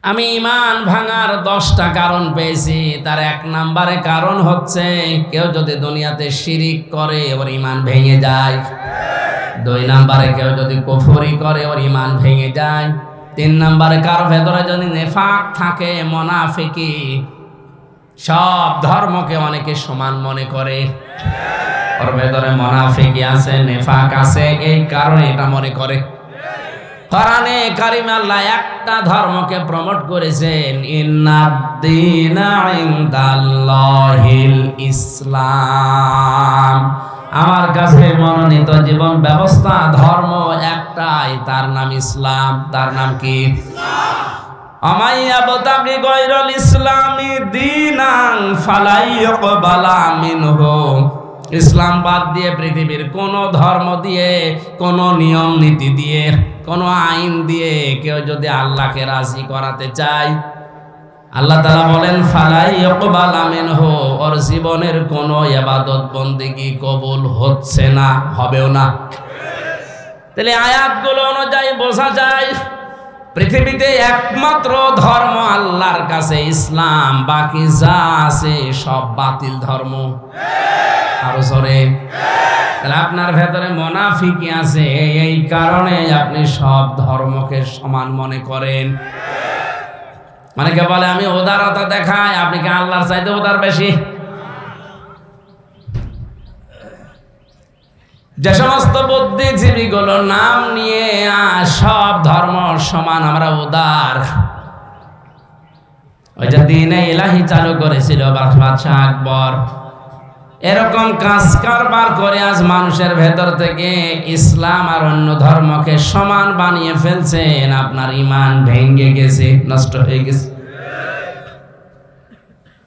আমি ঈমান ভাঙার 10টা কারণ পেয়েছি। তার 1 নম্বরে কারণ হচ্ছে কেউ যদি দুনিয়াতে শিরিক করে ওর ঈমান ভেঙে যায়। 2 নম্বরে কেউ যদি কুফরি করে ওর ঈমান ভেঙে যায়। 3 নম্বরে কার ভেতরে যদি নেফাক থাকে, মুনাফিকি, সব ধর্মকে অনেকে সমান মনে করে, ওর ভেতরে মুনাফিকি আছে, নেফাক আছে, এই কারণে এটা মনে করে। কোরআনে কারিমে আল্লাহ একটা ধর্মকে প্রমোট করেছেন, ইন্নাদ-দীনা ইনদাল্লাহিল ইসলাম। আমার কাছে মনোনীত জীবন ব্যবস্থা ধর্ম একটাই, তার নাম ইসলাম। তার নাম কি? আমাই ইয়াবতাগি গায়রাল ইসলামি দীনান ফালা ইউকবালা মিনহু। ইসলাম বাদ দিয়ে পৃথিবীর কোন ধর্ম দিয়ে, কোন নিয়ম নীতি দিয়ে, কোন আইন দিয়ে কেউ যদি আল্লাহকে রাজি করাতে চায়, আল্লাহ তাআলা বলেন ফালা ইউকবালা মিনহু, ওর জীবনের কোন ইবাদত বন্দেগী কবুল হচ্ছে না, হবেও না। তাহলে আয়াতগুলো অনুযায়ী বোঝা যায় পৃথিবীতে একমাত্র ধর্ম আল্লাহর কাছে ইসলাম, বাকি যা আছে সব বাতিল ধর্ম। আরো জোরে। তাহলে আপনার ভেতরে মুনাফিকি আছে, এই কারণে আপনি সব ধর্মকে সমান মনে করেন। অনেকে বলে আমি উদারতা দেখাই, আপনি কি আল্লাহর চাইতে উদার বেশি? যে সমস্ত বুদ্ধিজীবীগুলো নাম নিয়ে সব ধর্ম সমান, আমরা উদার, ওই যে দ্বীনে ইলাহি চালু করেছিল বাদশাহ আকবর, এরকম কাজ কারবার করে আজ মানুষের ভেতর থেকে ইসলাম আর অন্য ধর্মকে সমান বানিয়ে ফেলছেন। আপনার ঈমান ভেঙে গেছে, নষ্ট হয়ে গেছে।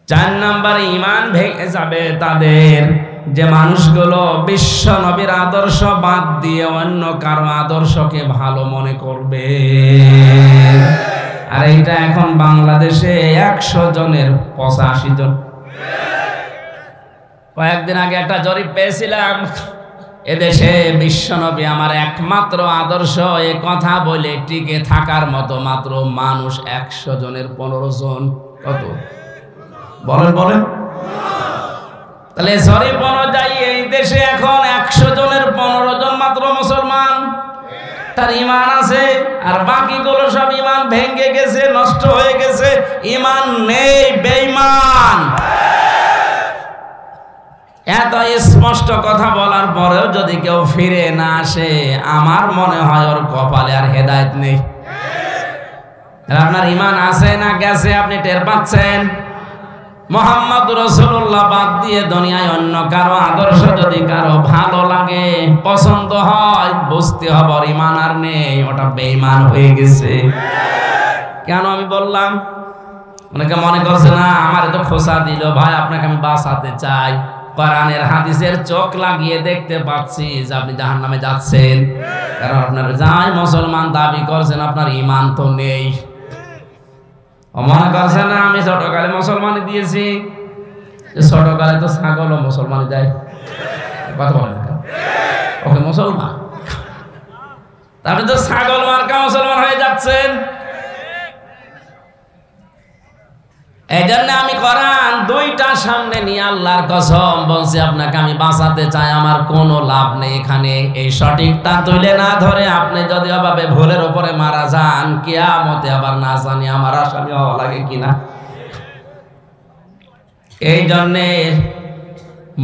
4 নম্বরে ঈমান ভেঙে যাবে তাদের, যে মানুষগুলো বিশ্ব নবীর আদর্শ বাদ দিয়ে অন্য কারো আদর্শকে ভালো মনে করবে। আর এইটা এখন বাংলাদেশে 100 জনের 85 জন। কয়েকদিন আগে একটা জরিপ পেয়েছিলাম, এদেশে বিশ্বনবী আমার একমাত্র আদর্শ, এ কথা বলে টিকে থাকার মতো মাত্র মানুষ 100 জনের 15 জন। কত বলেন বলেন? তাহলে জরিপ অনুযায়ী এই দেশে এখন 100 জনের 15 জন মাত্র মুসলমান, তার ঈমান আছে, আর বাকিগুলো সব ঈমান ভেঙে গেছে, নষ্ট হয়ে গেছে, ঈমান নেই, বেঈমান। এত স্পষ্ট কথা বলার পরেও যদি কেউ ফিরে না আসে, আমার মনে হয় ওর কপালে আর হেদায়েত নেই। আপনার ঈমান আছে না গেছে আপনি টের পাচ্ছেন? মুহাম্মদ রাসূলুল্লাহ বাদ দিয়ে দুনিয়ায় অন্য কারো আদর্শ যদি কারো ভালো লাগে, পছন্দ হয়, বুঝতে হবে ওর ঈমান আর নেই, ওটা বেঈমান হয়ে গেছে। কেন আমি বললাম? অনেকে মনে করছে না আমার তো খোঁচা দিল, ভাই আপনাকে আমি বাঁচাতে চাই। কোরআনের হাদিসের চোখ লাগিয়ে দেখতে পাচ্ছি যে আপনি জাহান্নামে যাচ্ছেন, কারণ আপনার যাই মুসলমান দাবি করছেন আপনার ঈমান তো নেই। মনে করছে না আমি ছোটকালে মুসলমানি দিয়েছি, ছোটকালে তো ছাগল মুসলমানি দেয়, কথা বলেন ওকে মুসলমান, আপনি তো ছাগল মার্কা মুসলমান হয়ে যাচ্ছেন। এই জন্য আমি কোরআন 2টা সামনে নিয়ে আল্লাহর কসম বলছি, আপনাকে আমি বাঁচাতে চাই, আমার কোনো লাভ নেই এখানে। এই সঠিকটা তুলে না ধরে আপনি যদি অভাবে ভুলের উপরে মারা যান, কিয়ামতে আবার না জানি আমার আসামি হওয়া লাগে কিনা। এই জন্যে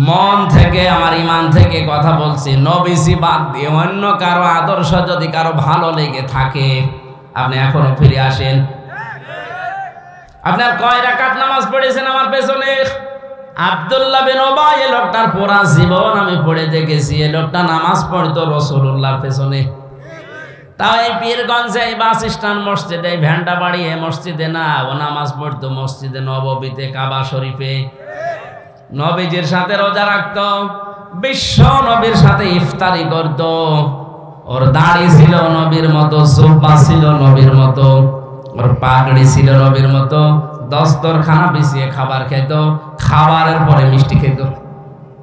মন থেকে, আমার ঈমান থেকে কথা বলছি, নবীজি বাদ দিয়ে অন্য কারো আদর্শ যদি কারো ভালো লেগে থাকে, আপনি এখনো ফিরে আসেন। আপনার কয় রাকাত নামাজ পড়েছেন আমার পেছনে? আব্দুল্লাহ বিন উবাই, এই লোকটার পুরা জীবন আমি পড়ে দেখেছি, এই লোকটা নামাজ পড়তো রাসূলুল্লাহর পেছনে। তাও এই পীরগঞ্জে, এই বাস স্ট্যান্ড মসজিদে, এই ভ্যানটা বাড়িয়ে মসজিদে না, ও নামাজ পড়তো মসজিদে নববীতে, কাবা শরীফে। নবীজির সাথে রোজা রাখতো, বিশ্ব নবীর সাথে ইফতারি করত, ওর দাড়ি ছিল নবীর মতো, জুব্বা ছিল নবীর মতো, ওর পাগড়ি ছিল নবীর মতো, দস্তরখানা বিছিয়ে খাবার খেত, খাবারের পরে মিষ্টি খেত।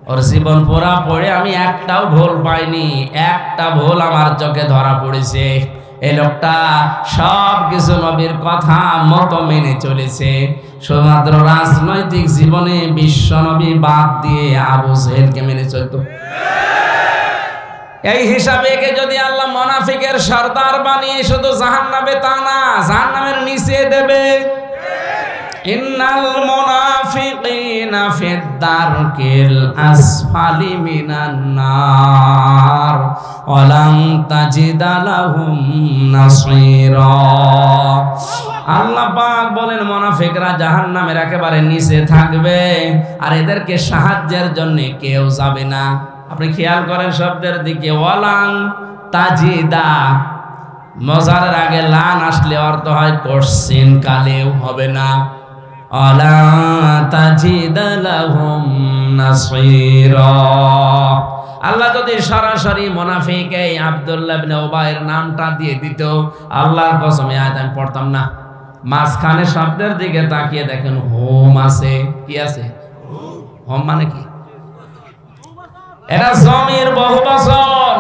ওর জীবন পুরা পড়ে আমি একটাও ভুল পাইনি, একটা ভুল আমার চোখে ধরা পড়েছে। এই লোকটা সব কিছু নবীর কথা মতো মেনে চলেছে, শুধুমাত্র রাজনৈতিক জীবনে বিশ্ব নবী বাদ দিয়ে আবু জেহেলকে মেনে চলত। এই হিসাবে একে যদি আল্লাহ মুনাফিকের সর্দার বানিয়ে শুধু জাহান্নামে তা না, জাহান্নামের নিচে দেবে। ইন্নাল মুনাফিকিনা ফিদ দারকিল আসফালি মিনান নার ওয়া লান তাজিদা লাহুম নাসীরা। আল্লাহ পাক বলেন মুনাফিকরা জাহান্নামের একেবারে নিচে থাকবে, আর এদেরকে সাহায্যের জন্য কেউ যাবে না। আপনি খেয়াল করেন শব্দের দিকে, ওয়ালাং তাজিদা, মজারের আগে লান আসলে অর্থ হয় কোশ্চিন কালেও হবে না। ওয়ালা তাজিদা লাহুম নাসীরা। আল্লাহ যদি সরাসরি মুনাফিক এই আব্দুল্লাহ ইবনে উবাইয়ের নামটা দিয়ে দিত, আল্লাহর কসম এই আয়াত আমি পড়তাম না। মাঝখানে শব্দের দিকে তাকিয়ে দেখেন হোম আছে। কি আছে? হোম মানে কি? এটা জমির বহুবচন।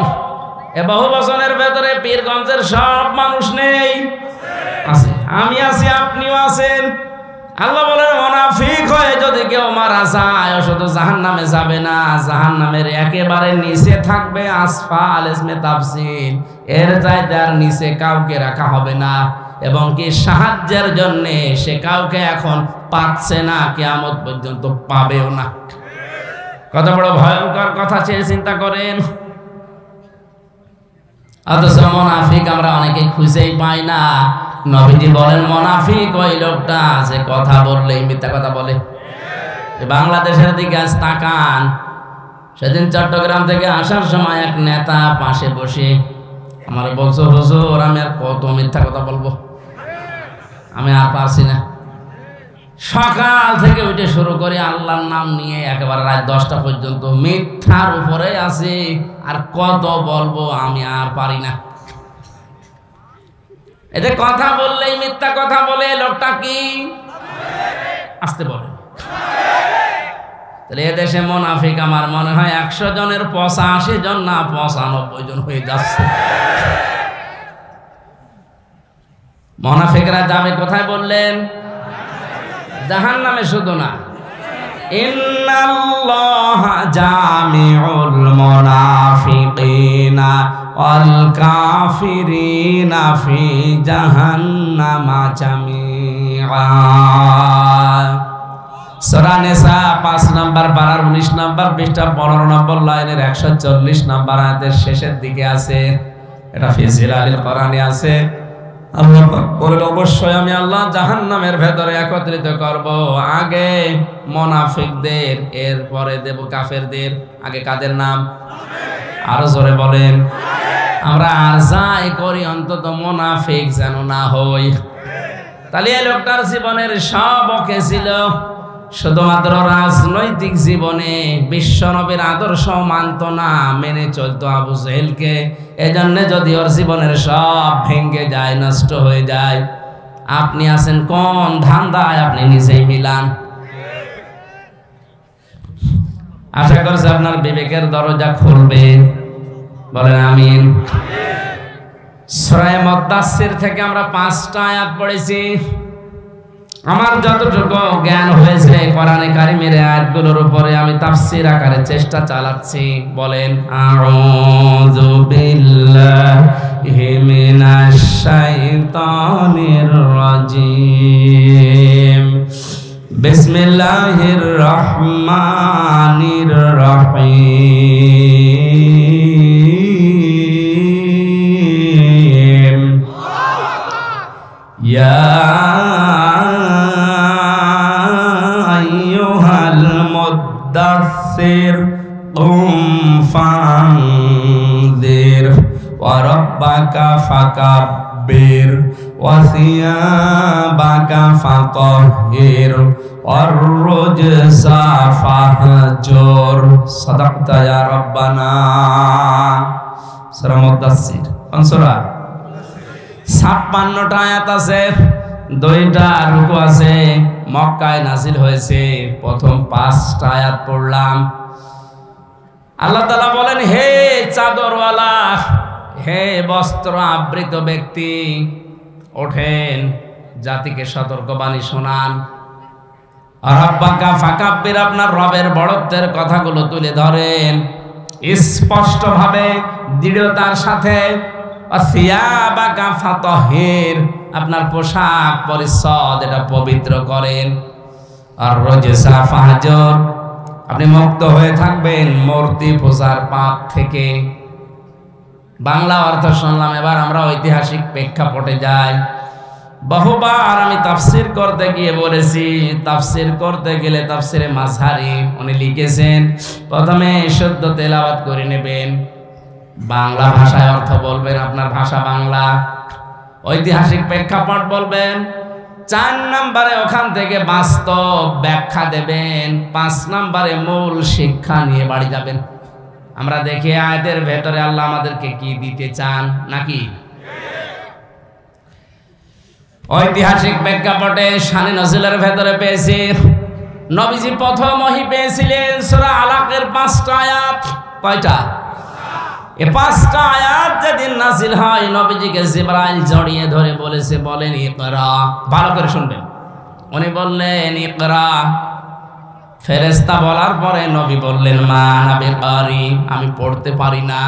এই বহুবচনের ভেতরে পীরগঞ্জের সব মানুষ নেই, আছে। আমি আছি, আপনিও আছেন। আল্লাহ বলেন মুনাফিক হয়ে যদি কেউ মারা যায়, শুধু জাহান্নামে যাবে না, জাহান্নামের একেবারে নিচে থাকবে। আসফাল ইসমে তাফসীর, এর চাইতে আর নিচে কাউকে রাখা হবে না, এবং কি সাহায্যের জন্য সে কাউকে এখন পাচ্ছে না, কিয়ামত পর্যন্ত পাবেও না। কত বড় ভয়ঙ্কর কথা, চেয়ে চিন্তা করেন। অথচ মুনাফিক আমরা অনেকে খুঁজেই পাই না। নবীজি বলেন মুনাফিক ওই লোকটা যে কথা বললেই মিথ্যা কথা বলে। বাংলাদেশের দিকে আজ তাকান। সেদিন চট্টগ্রাম থেকে আসার সময় এক নেতা পাশে বসে আমার বলছো, হুজুর আমি আর কত মিথ্যা কথা বলবো, আমি আর পারছি না। সকাল থেকে উঠে শুরু করে আল্লাহর নাম নিয়ে একেবারে রাত 10টা পর্যন্ত মিথ্যার উপরে আছি, আর কত বলবো, আমি আর পারি না। এতে কথা বললেই মিথ্যা কথা বলে লোকটা কি আসতে বলে। তাহলে এদেশে মুনাফিক আমার মনে হয় 100 জনের 85 জন না 95 জন হয়ে যাচ্ছে। মুনাফিকরা যাবে কোথায় বললেন? জাহান্নামে। শুধু না, ইন্নাল্লাহা জামিউল মুনাফিকিনা ওয়াল কাফিরিনা ফি জাহান্নামা জামিআ। সূরা নিসা 5 নম্বর পারার 19 নম্বর পৃষ্ঠা 15 নম্বর লাইনের 140 নম্বর আয়াতের শেষের দিকে আছে। এটা ফি জিলালিল কোরআনে আছে। আল্লাহ বলেন অবশ্যই আমি আল্লাহ জাহান্নামের ভেতরে একত্রিত করব, আগে মুনাফিকদের, এরপরে দেব কাফেরদের। আগে কাদের নাম? আরো জোরে বলেন। আমরা আর যাই করি অন্তত মুনাফিক যেন না হই। তাহলে এই লোকটার জীবনের সব ওকে ছিল, শুধুমাত্র রাজনৈতিক জীবনে বিশ্বনবীর আদর্শ মানত না, মেনে চলতো আবু জেহেলকে। এজন্য যদি ওর জীবনের সব ভেঙে যায়, নষ্ট হয়ে যায়, আপনি আছেন কোন ধান্দায়? আপনি নিজেই মিলান। আশা করছি আপনার বিবেকের দরজা খুলবে, বলেন আমিন। সূরা মুদ্দাসসির থেকে আমরা 5টা আয়াত পড়েছি। আমার যতটুকু জ্ঞান হয়েছে কোরআনে কারিমের আয়াতগুলোর উপরে আমি তাফসীর আকারে চেষ্টা চালাচ্ছি। বলেন আউযু বিল্লাহি মিনাশ শাইতানির রাজিম। বিসমিল্লাহির রহমানির রহিম। ইয়া মুদ্দাসসির কুম ফানযির ওয়া রাব্বাকা ফাকাব্বির ওয়া সিয়াবাকা ফাতাহহির ওয়ার রুজসা ফাহজুর। সাদাকতা ইয়া রাব্বানা। সূরা মুদ্দাসসির কোন সূরা? 56টা আয়াত আছে, 2টা রুকু আছে। মক্কায় নাজিল হয়েছে। প্রথম 5টা আয়াত পড়লাম। আল্লাহ তাআলা বলেন হে চাদরওয়ালা, হে বস্ত্র আবৃত ব্যক্তি, ওঠেন, জাতিকে সতর্কবাণী শোনান। রাব্বাকা ফাকাব্বির, আপনার রবের বড়ত্বের কথাগুলো তুলে ধরেন স্পষ্টভাবে, দৃঢ়তার সাথে। সিয়াবাকা ফাতাহির, আপনার পোশাক পরিচ্ছদ এটা পবিত্র করেন। আর রজসা ফাহজর, আপনি মুক্ত হয়ে থাকবেন মূর্তি পূজার পাপ থেকে। বাংলা অর্থ শুনলাম, এবার আমরা ঐতিহাসিক প্রেক্ষাপটে যাই। বহুবার আমি তাফসির করতে গিয়ে বলেছি, তাফসির করতে গেলে তাফসিরে মাযহারি উনি লিখেছেন প্রথমে শুদ্ধ তেলাওয়াত করে নেবেন, বাংলা ভাষায় অর্থ বলবেন, আপনার ভাষা বাংলা, ঐতিহাসিক প্রেক্ষাপট বলবেন। 4 নম্বরে ওখান থেকে বাস্তব ব্যাখ্যা দেবেন। 5 নম্বরে মূল শিক্ষা নিয়ে বাড়ি যাবেন। আমরা দেখি আয়াতের ভেতরে আল্লাহ আমাদেরকে কি দিতে চান নাকি। ঐতিহাসিক প্রেক্ষাপটে শানে নজরুলের ভেতরে পেয়েছি, নবীজি প্রথম ওহী পেয়েছিলেন সূরা আলাকের 5টা আয়াত। কয়টা? এই 5টা আয়াত যেদিন নাযিল হয়, নবীজিকে জিবরাইল জড়িয়ে ধরে বলেছে, বলেন ইকরা। ভালো করে শুনবেন, উনি বললেন ইকরা। ফেরেশতা বলার পরে নবী বললেন মা আনা বিকারি, আমি পড়তে পারি না।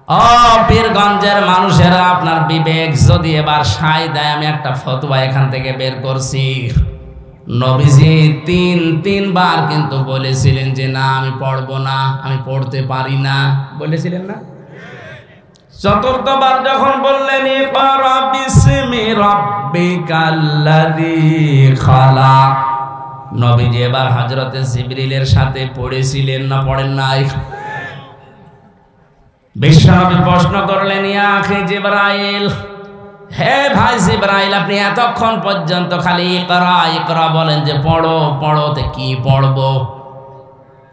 ও পীরগঞ্জের মানুষেরা, আপনার বিবেক যদি এবার সাই দেয়, আমি একটা ফতোয়া এখান থেকে বের করছি। নবীজি 3বার কিন্তু বলেছিলেন যে না আমি পড়বো না, আমি পড়তে পারি না, বলেছিলেন না? 4বার যখন বললেন ইকরা বিসমি রাব্বিকাল্লাযী খালাক, নবীজি এবার হযরতে জিবরিলের সাথে পড়েছিলেন না পড়েন নাই? বিশ্বনবী প্রশ্ন করলেন ইয়া আখি জিবরাইল, হে ভাই জিবরাইল, আপনি এতক্ষণ পর্যন্ত খালি ইকরা ইকরা বলেন যে পড়ো পড়ো, তে কি পড়বো?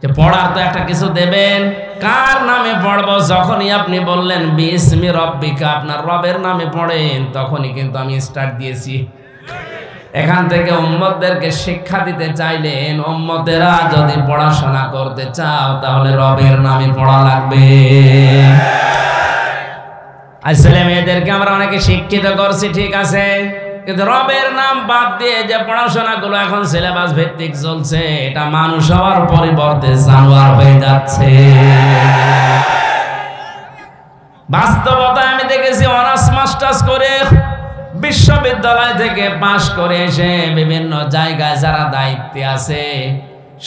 যে পড়ার তো একটা কিছু দেবেন, কার নামে পড়বো? যখনই আপনি বললেন বিসমি রব্বিকা, আপনার রবের নামে পড়েন, তখনই কিন্তু আমি স্টার্ট দিয়েছি। এখান থেকে উম্মতদেরকে শিক্ষা দিতে চাইলেন, উম্মতেরা যদি পড়াশোনা করতে চাও তাহলে রবের নামে পড়া লাগবে। আর ছেলে মেয়েদেরকে আমরা অনেকে শিক্ষিত করছি, ঠিক আছে, কিন্তু রবের নাম বাদ দিয়ে যে পড়াশোনাগুলো এখন সিলেবাস ভিত্তিক চলছে, এটা মানুষ হওয়ার পরিবর্তে জানোয়ার হয়ে যাচ্ছে। বাস্তবতায় আমি দেখেছি অনার্স মাস্টার্স করে, বিশ্ববিদ্যালয় থেকে পাশ করে এসে বিভিন্ন জায়গায় যারা দায়িত্বে আছে,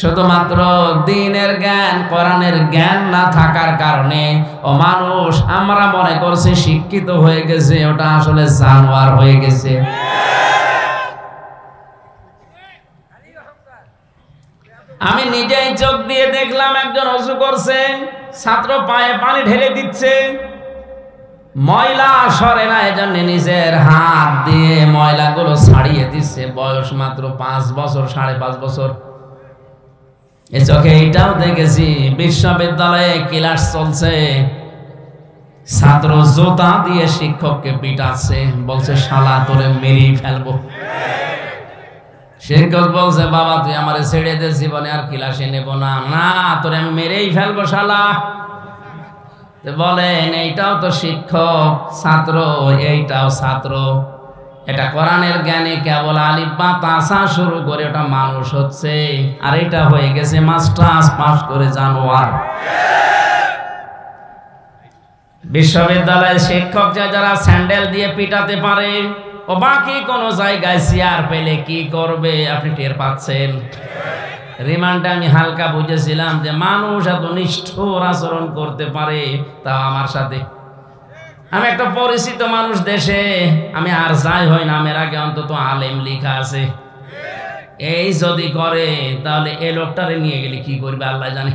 শুধুমাত্র দ্বীনের জ্ঞান, কোরআনের জ্ঞান না থাকার কারণে ও মানুষ আমরা মনে করছি শিক্ষিত হয়ে গেছে, ওটা আসলে জানোয়ার হয়ে গেছে। আমি নিজেই চোখ দিয়ে দেখলাম, একজন ওযু করছে, ছাত্র পায়ে পানি ঢেলে দিচ্ছে, ময়লা সরে না, এজন্য নিজের হাত দিয়ে ময়লাগুলো ছাড়িয়ে দিচ্ছে। বয়স মাত্র 5 বছর, 5.5 বছর। এ চোখে এইটাও দেখেছি, বিশ্ববিদ্যালয়ে ক্লাস চলছে, ছাত্র জুতা দিয়ে শিক্ষককে পিটাচ্ছে, বলছে শালা তোরে মেরেই ফেলবো। শিক্ষক বলছে বাবা তুই আমারে ছেড়ে দে, জীবনে আর ক্লাসে নেব না। না, তোরে আমি মেরেই ফেলবো শালা। বলেন এইটাও তো শিক্ষক, ছাত্র এইটাও ছাত্র। এটা কোরআনের জ্ঞানে কেবল আলিফ বা তাসা শুরু করে ওটা মানুষ হচ্ছে, আর এটা হয়ে গেছে মাস্টার্স পাস করে জানোয়ার। বিশ্ববিদ্যালয়ের শিক্ষক যারা স্যান্ডেল দিয়ে পিটাতে পারে, ও বাকি কোন জায়গায় চেয়ার পেলে কি করবে আপনি টের পাচ্ছেন। রিমান্ডে আমি হালকা বুঝেছিলাম যে মানুষ এত নিষ্ঠুর আচরণ করতে পারে, তাও আমার সাথে। আমি একটা পরিচিত মানুষ দেশে, আমি আর যাই হই না, আমার আগে অন্তত আলেম লেখা আছে। এই যদি করে তাহলে এই লোকটারে নিয়ে গেলে কি করবে আল্লাহ জানে।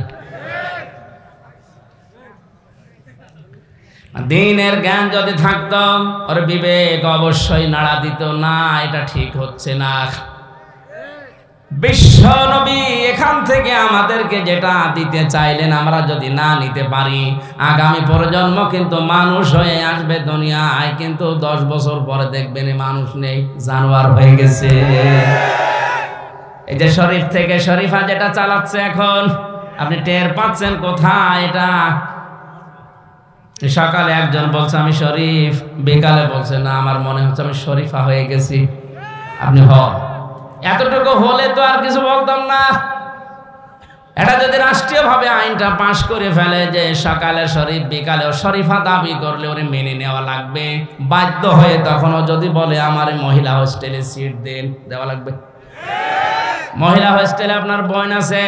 দ্বীনের জ্ঞান যদি থাকতো, ওর বিবেক অবশ্যই নাড়া দিত, না এটা ঠিক হচ্ছে না। বিশ্ব নবী এখান থেকে আমাদেরকে যেটা দিতে চাইলেন, আমরা যদি না নিতে পারি, আগামী প্রজন্ম কিন্তু মানুষ হয়ে আসবে দুনিয়ায়, কিন্তু 10 বছর পরে দেখবেন মানুষ নেই, জানোয়ার হয়ে গেছে। এই যে শরীফ থেকে শরীফা যেটা চালাচ্ছে এখন, আপনি টের পাচ্ছেন কোথায়? এটা সকালে একজন বলছে আমি শরীফ, বিকালে বলছে না আমার মনে হচ্ছে আমি শরীফা হয়ে গেছি। আপনি হন, এতটুকু হলে তো আর কিছু বলতাম না। এটা যদি রাষ্ট্রীয়ভাবে আইনটা পাশ করে ফেলে যে সকালে শরীফ বিকালেও শরীফা দাবি করলে ওরে মেনে নেওয়া লাগবে বাধ্য হয়ে, তখনও যদি বলে আমার মহিলা হোস্টেলে সিট দেন, দেওয়া লাগবে। মহিলা হোস্টেলে আপনার বোন আছে,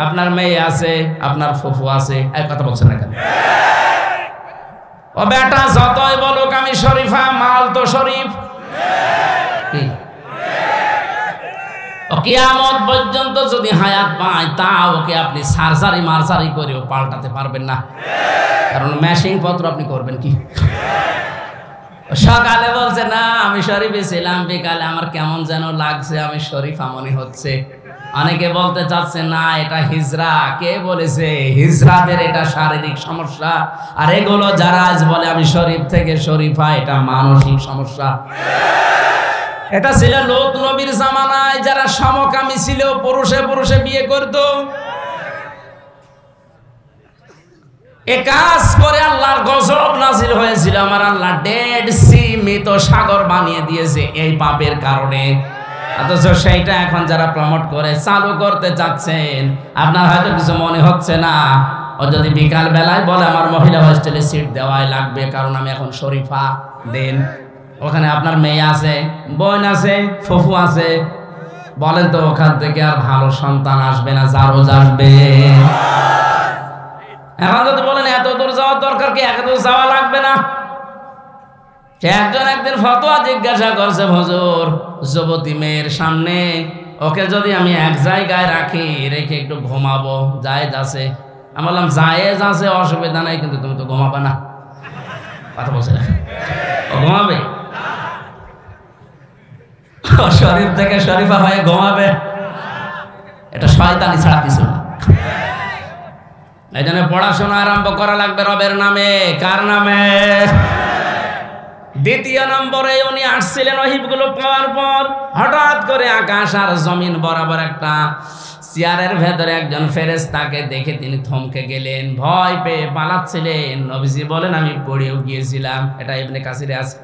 আপনার মেয়ে আছে, আপনার ফুফু আছে, এই কথা বলছে না কেন? ও বেটা যতই বলুক আমি শরীফা, মাল তো শরীফ। কি কিয়ামত পর্যন্ত যদি হায়াত পায় তা ওকে আপনি সার্জারি মার্জারি করেও পাল্টাতে পারবেন না, কারণ ম্যাশিং পত্র আপনি করবেন কি? সকালে বলছে না আমি শরীফে ছিলাম, বিকালে আমার কেমন যেন লাগছে আমি শরীফা মনে হচ্ছে। অনেকে বলতে চাচ্ছে না এটা হিজরা। কে বলেছে? হিজরাদের এটা শারীরিক সমস্যা, আর এগুলো যারা আজ বলে আমি শরীফ থেকে শরীফা, এটা মানসিক সমস্যা। এটা ছিল লোক নবীর জামানায়, যারা সমকামী ছিল, পুরুষে পুরুষে বিয়ে করত। এ কাজ করে আল্লাহর গজব নাজিল হয়েছিল। আমার আল্লাহ ডেড সি, মৃত সাগর বানিয়ে দিয়েছে এই পাপের কারণে। অথচ সেইটা এখন যারা প্রমোট করে চালু করতে চাচ্ছেন, আপনার হয়তো কিছু মনে হচ্ছে না। ও যদি বিকাল বেলায় বলে আমার মহিলা হোস্টেলে সিট দেওয়াই লাগবে কারণ আমি এখন শরীফা, দেন ওখানে আপনার মেয়ে আছে, বোন আছে, ফুফু আছে, বলেন তো ওখান থেকে আর ভালো সন্তান আসবে না, জারজ আসবে? এখন যদি বলেন এত দূর যাওয়ার দরকার কি, এত দূর যাওয়া লাগবে না। একজন একদিন ফতোয়া জিজ্ঞাসা করছে, হুজুর যুবতী মেয়ের সামনে ওকে যদি আমি এক জায়গায় রাখি, রেখে একটু ঘুমাবো, জায়েজ আছে? আমি বললাম জায়েজ আছে, অসুবিধা নাই, কিন্তু তুমি তো ঘুমাবে না। কথা বলছে না, ও ঘুমাবে? শরীফ থেকে শরীফা হয়ে ঘুমাবে? এটা শয়তানি ছাড়া কিছু না। এই জন্য পড়াশোনা আরম্ভ করা লাগবে রবের নামে। কার নামে? দ্বিতীয় নম্বরে উনি আসছিলেন ওহীগুলো পাওয়ার পর, হঠাৎ করে আকাশ আর জমিন বরাবর একটা চেয়ারের ভেতরে একজন ফেরেশতাকে দেখে তিনি থমকে গেলেন, ভয় পেয়ে পালাচ্ছিলেন। নবীজি বলেন আমি পড়েও গিয়েছিলাম। এটা ইবনে কাসিরে আছে।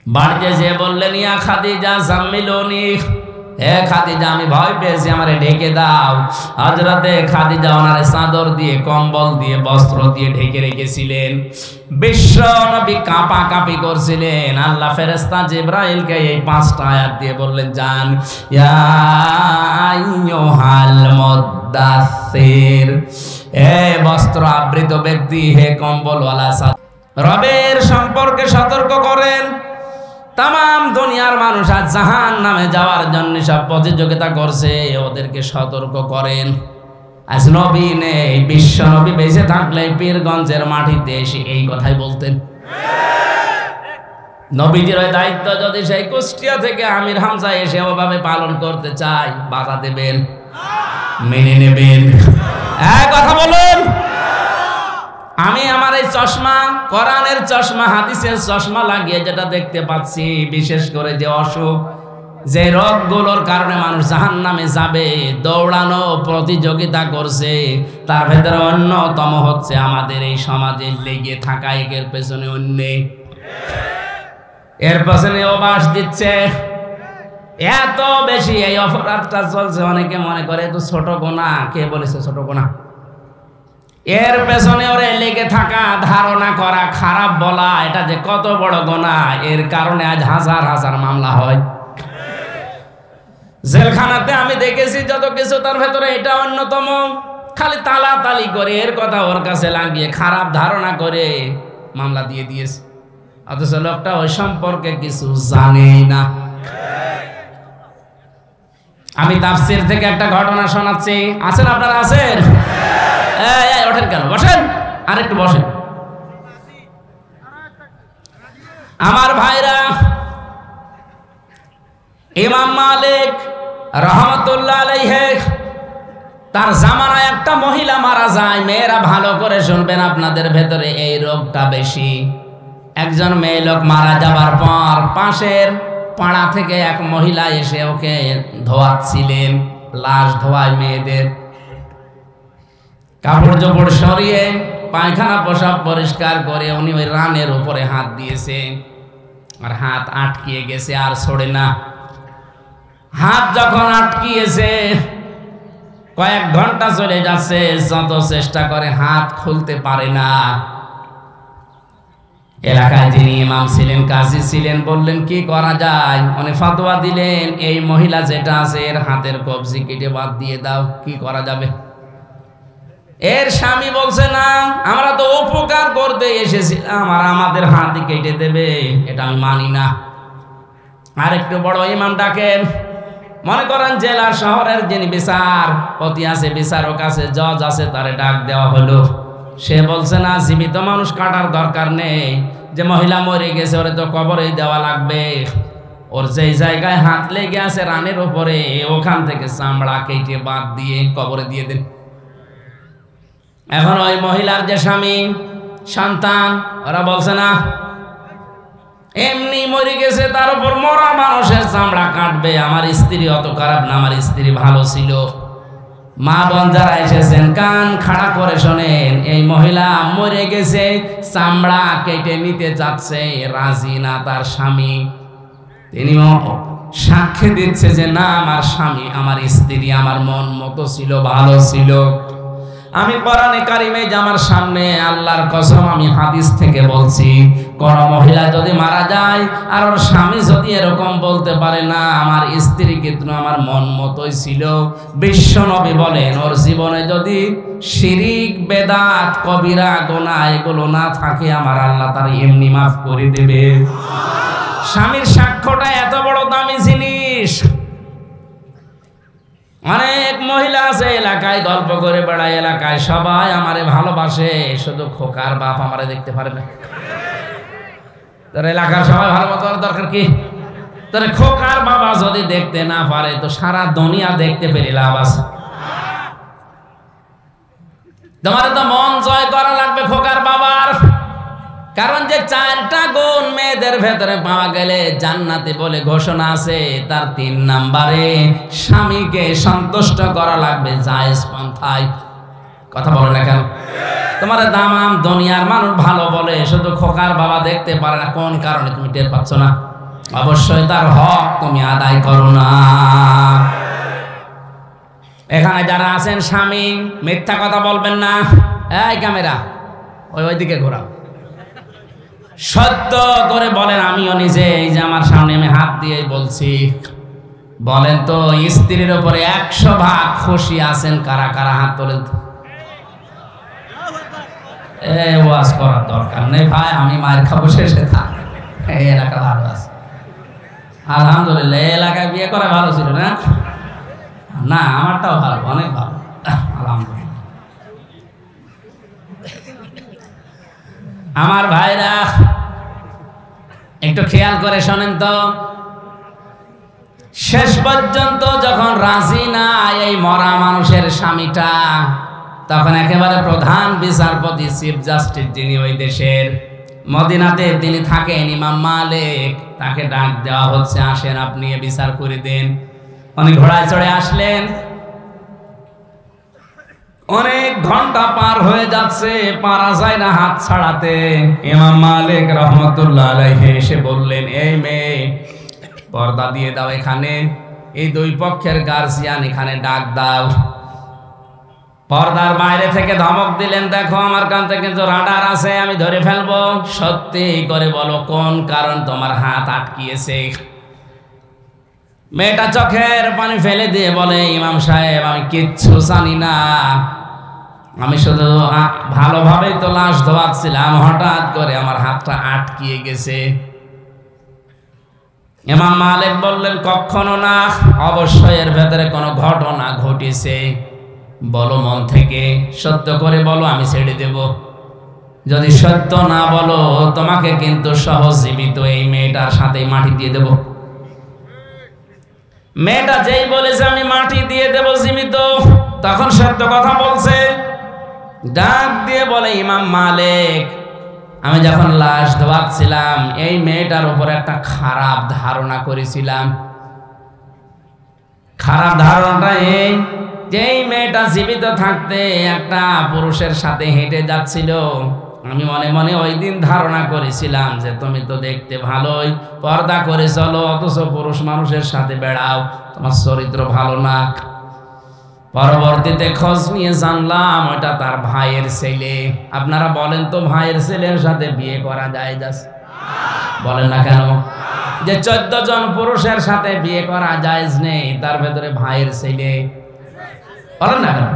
বাড়িতে যে বললেন ইয়া খাদিজা জাম্মিলুনি, হে খাদিজা আমি ভয় পেয়েছি, আমারে ঢেকে দাও। হযরতে খাদিজা ওনারে চাদর দিয়ে, কম্বল দিয়ে, বস্ত্র দিয়ে ঢেকে রেখেছিলেন। বিশ্ব নবী কাঁপাকাঁপি করছিলেন। আল্লাহ ফেরেশতা জিবরাইলকে এই 5টা আয়াত দিয়ে বললেন, যান ইয়া আইয়ুহাল মুদ্দাসসির, হে বস্ত্র আবৃত ব্যক্তি, হে কম্বলওয়ালা, রবের সম্পর্কে সতর্ক করেন। তাম দুনিয়ার মানুষ আজ জাহান্নামে যাওয়ার জন্য সব প্রতিযোগিতা করছে, ওদেরকে সতর্ক করেন। আজ নবী নেই, বিশ্ব নবী বেঁচে থাকলে পীরগঞ্জের মাটিতে এসে এই কথাই বলতেন। নবীজির ওই দায়িত্ব যদি সেই কুষ্টিয়া থেকে আমির হামজা এসে ওভাবে পালন করতে চায়, বাধা দেবেন? মেনে নেবেন? কথা বলুন। আমি আমার এই চশমা, কোরআনের চশমা, হাদিসের চশমা লাগিয়ে যেটা দেখতে পাচ্ছি, বিশেষ করে যে অসুখ, যে রোগগুলোর কারণে মানুষ জাহান্নামে যাবে, দৌড়ানো প্রতিযোগিতা করছে, তার ভেতরে অন্যতম হচ্ছে আমাদের এই সমাজে লেগে থাকা একের পেছনে অন্য, এর পেছনে অবাস দিচ্ছে। এত বেশি এই অপরাধটা চলছে, অনেকে মনে করে তো ছোট গোনা। কে বলেছে ছোট গোনা? এর পেছনে ওরে লেগে থাকা, ধারণা করা, খারাপ বলা, এটা যে কত বড় গোনা, এর কারণে আজ হাজার হাজার মামলা হয়। জেলখানাতে আমি দেখেছি যত কিছু, তার ভেতরে এটা অন্যতম। খালি তালাতালি করে এর কথা ওর কাছে লাগিয়ে খারাপ ধারণা করে মামলা দিয়ে দিয়েছে, অথচ লোকটা ওই সম্পর্কে কিছু জানেই না। আমি তাফসীর থেকে একটা ঘটনা শোনাচ্ছি। আছেন আপনারা? আছেন? ওঠেন কেন? বসেন, আর একটু বসেন। আমার ভাইরা, ইমাম মালিক রাহমাতুল্লাহ আলাইহি, তার জামানায় একটা মহিলা মারা যায়। মেয়েরা ভালো করে শুনবেন, আপনাদের ভেতরে এই রোগটা বেশি। একজন মেয়ে লোক মারা যাবার পর পাশের পাড়া থেকে এক মহিলা এসে ওকে ধোয়াচ্ছিলেন। লাশ ধোয়ায় মেয়েদের, কাপড় চোপড় সরিয়ে পায়খানা পোশাক পরিষ্কার করে উনি ওই রানের উপরে হাত দিয়েছে, আর হাত আটকিয়ে গেছে, আর ছড়ে না। হাত যখন আটকিয়েছে, কয়েক ঘন্টা চলে যাচ্ছে, যত চেষ্টা করে হাত খুলতে পারে না। এলাকায় যিনি ইমাম ছিলেন, কাজী ছিলেন, বললেন কি করা যায়? উনি ফতোয়া দিলেন, এই মহিলা যেটা আছে এর হাতের কবজি কেটে বাদ দিয়ে দাও। কি করা যাবে? এর স্বামী বলছে না, আমরা তো উপকার করতে এসেছিলাম আর আমাদের হাত কেটে দেবে, এটা আমি মানি না। আর একটু বড় ইমাম ডাকেন, মনে করেন জেলা শহরের যিনি বিচারপতি আছে, বিচারক আছে, জজ আছে, তারে ডাক দেওয়া হলো। সে বলছে না, জীবিত মানুষ কাটার দরকার নেই, যে মহিলা মরে গেছে ওরে তো কবরেই দেওয়া লাগবে। ওর যেই জায়গায় হাত লেগে আছে রানের উপরে, ওখান থেকে চামড়া কেটে বাদ দিয়ে কবরে দিয়ে দেন। এখন ওই মহিলার যে স্বামী, সন্তান, ওরা বলছে না, এমনি মরে গেছে, তার উপর মরা মানুষের চামড়া কাটবে। আমার স্ত্রী অত খারাপ না, আমার স্ত্রী ভালো ছিল। মা বোন যারা এসেছেন, কান খাড়া করে শোনেন, এই মহিলা মরে গেছে, চামড়া কেটে নিতে যাচ্ছে, রাজি না তার স্বামী। তিনি সাক্ষী দিচ্ছে যে না, আমার স্বামী, আমার স্ত্রী আমার মন মতো ছিল, ভালো ছিল। আমি কোরআনে কারিমে যে আমার সামনে আল্লাহর কসম, আমি হাদিস থেকে বলছি, কোন মহিলা যদি মারা যায় আর ওর স্বামী যদি এরকম বলতে পারে না, আমার স্ত্রী কিন্তু আমার মন মতোই ছিল, বিশ্ব নবী বলেন, ওর জীবনে যদি শিরিক, বেদাত, কবিরা গুনাহ এগুলো না থাকে, আমার আল্লাহ তার এমনি মাফ করে দেবে। স্বামীর সাক্ষ্যটা এত বড় দামি জিনিস। অনেক মহিলা আছে এলাকায় গল্প করে বেড়ায়, এলাকায় সবাই আমারে ভালোবাসে, শুধু খোকার বাপ আমারে দেখতে পারে না। তোর এলাকার সবাই ভালোবাসার দরকার কি? তোর খোকার বাবা যদি দেখতে না পারে, তো সারা দুনিয়া দেখতে পেরে লাভ আছে? তোমার তো মন জয় করা লাগবে খোকার বাবার। কারণ যে 4টা গুণ মেয়েদের ভেতরে পাওয়া গেলে জান্নাতে বলে ঘোষণা আছে, তার 3 নম্বরে স্বামীকে সন্তুষ্ট করা লাগবে জায়েজ পন্থায়। কথা বলো না কেন? তোমার দামাম দুনিয়ার মানুষ ভালো বলে, শুধু খোকার বাবা দেখতে পারে না, কোন কারণে তুমি টের পাচ্ছ না? অবশ্যই তার হক তুমি আদায় করো না। এখানে যারা আছেন স্বামী, মিথ্যা কথা বলবেন না। এই ক্যামেরা ওইদিকে ঘোরাও, সত্য করে বলেন। আমিও নিজে এই যে আমার সামনে আমি হাত দিয়ে বলছি, বলেন তো স্ত্রীর উপরে 100 ভাগ খুশি আছেন কারা কারা? হাত তোলেন তো। ওয়াজ করার দরকার নেই ভাই, আমি মায়ের খাবো শেষে থাক। এই এলাকা ভালো আছে আলহামদুলিল্লাহ। এই এলাকায় বিয়ে করা ভালো ছিল না? না, আমারটাও ভালো, অনেক ভালো আলহামদুলিল্লাহ। আমার ভাইরা একটু খেয়াল করে শোনেন তো, শেষ পর্যন্ত যখন রাজি না এই মরা মানুষের স্বামীটা, তখন একেবারে প্রধান বিচারপতি, চিফ জাস্টিস যিনি ওই দেশের, মদিনাতে তিনি থাকেন, ইমাম মালিক, তাকে ডাক দেওয়া হচ্ছে, আসেন আপনি বিচার করে দেন। উনি ঘোড়ায় চড়ে আসলেন। অনেক ঘন্টা পার হয়ে যাচ্ছে, পারা যায় না হাত ছাড়াতে। ইমাম মালিক রহমতুল্লাহ আলাইহি এসে বললেন, এই মেয়ে, পর্দা দিয়ে দাও, এখানে এই 2 পক্ষের গার্জিয়ান এখানে ডাক দাও। পর্দার বাইরে থেকে ধমক দিলেন, দেখো আমার কাছে কিন্তু রাডার আছে, আমি ধরে ফেলবো। সত্যি করে বলো কোন কারণ তোমার হাত আটকিয়েছে? মেয়েটা চোখের পানি ফেলে দিয়ে বলে, ইমাম সাহেব, আমি কিচ্ছু জানি না, আমি শুধু ভালোভাবেই তো লাশ ধোয়াচ্ছিলাম, হঠাৎ করে আমার হাতটা আটকিয়ে গেছে। ইমাম মালিক বললেন, কখনো না, অবশ্যই এর ভেতরে কোনো ঘটনা ঘটেছে, বলো মন থেকে, সত্য করে বলো, আমি ছেড়ে দেব। যদি সত্য না বলো, তোমাকে কিন্তু সহজীবিত এই মেয়েটার সাথে মাটি দিয়ে দেব। মেয়েটা যেই বলেছে আমি মাটি দিয়ে দেব জীবিত, তখন সত্য কথা বলছে। ডাক দিয়ে বলে, ইমাম মালিক, আমি যখন লাশ ধোয়াচ্ছিলাম, এই মেয়েটার উপর একটা খারাপ ধারণা করেছিলাম। খারাপ ধারণাটা এই, যে এই মেয়েটা জীবিত থাকতে একটা পুরুষের সাথে হেঁটে যাচ্ছিল, আমি মনে মনে ওই দিন ধারণা করেছিলাম যে তুমি তো দেখতে ভালোই, পর্দা করে চলো, অথচ পুরুষ মানুষের সাথে বেড়াও, তোমার চরিত্র ভালো না। পরবর্তীতে খোঁজ নিয়ে জানলাম ওটা তার ভাইয়ের ছেলে। আপনারা বলেন তো ভাইয়ের ছেলের সাথে বিয়ে করা যায়? বলেন না কেন? যে 14 জন পুরুষের সাথে বিয়ে করা জায়েজ নেই, তার ভেতরে ভাইয়ের ছেলে, বলেন না কেন?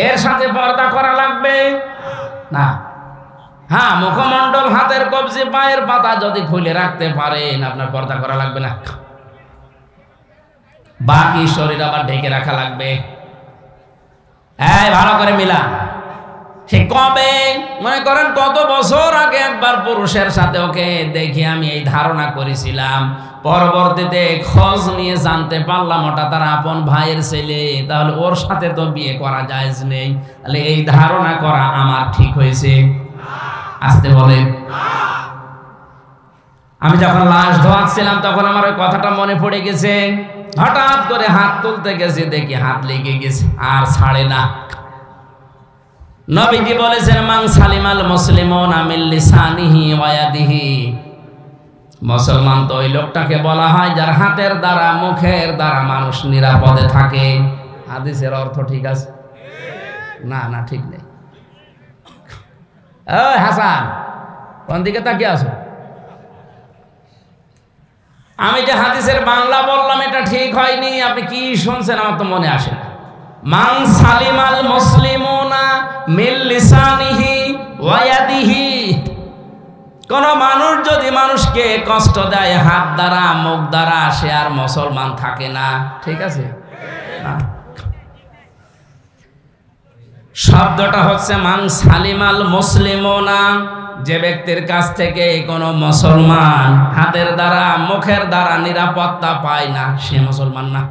এর সাথে পর্দা করা লাগবে না। হ্যাঁ, মুখমণ্ডল, হাতের কবজি, পায়ের পাতা যদি খুলে রাখতে পারেন আপনার পর্দা করা লাগবে না, বাকি শরীর আবার ঢেকে রাখা লাগবে। এই ভালো করে মিলা। সে কবে, মনে করেন কত বছর আগে একবার পুরুষের সাথে ওকে দেখে আমি এই ধারণা করেছিলাম, পরবর্তীতে খোঁজ নিয়ে জানতে পারলাম ওটা তার আপন ভাইয়ের ছেলে, তাহলে ওর সাথে তো বিয়ে করা জায়েজ নেই। তাহলে এই ধারণা করা আমার ঠিক হয়েছে? আসতে বলেন। আমি যখন লাশ ধোয়াচ্ছিলাম তখন আমার ওই কথাটা মনে পড়ে গেছে। হঠাৎ করে হাত তুলতে গেছে, দেখি হাত লেগে গেছে, আর ছাড়ে না। নবীজি বলেছেন, মান সালিমাল মুসলিমুনা মিন লিসানিহি ওয়া ইয়াদিহি। মুসলমান তো ওই লোকটাকে বলা হয় যার হাতের দ্বারা, মুখের দ্বারা মানুষ নিরাপদে থাকে। হাদিসের অর্থ ঠিক আছে? না না, ঠিক নেই। ওই হাসান, কোন দিকে তাকিয়ে আছো? আমি যে হাদিসের বাংলা বললাম এটা ঠিক হয়নি, আপনি কি শুনছেন আমার তো মনে আসে না। মান সালিমাল মুসলিমুনা মিন লিসানিহি ওয়া ইয়াদিহি। কোন মানুষ যদি মানুষকে কষ্ট দেয় হাত দ্বারা, মুখ দ্বারা, সে আর মুসলমান থাকে না। ঠিক আছে? না, শব্দটা হচ্ছে মান সালিমাল মুসলিমুনা, যে ব্যক্তির কাছ থেকে কোনো মুসলমান হাতের দ্বারা, মুখের দ্বারা নিরাপত্তা পায় না, সে মুসলমান না।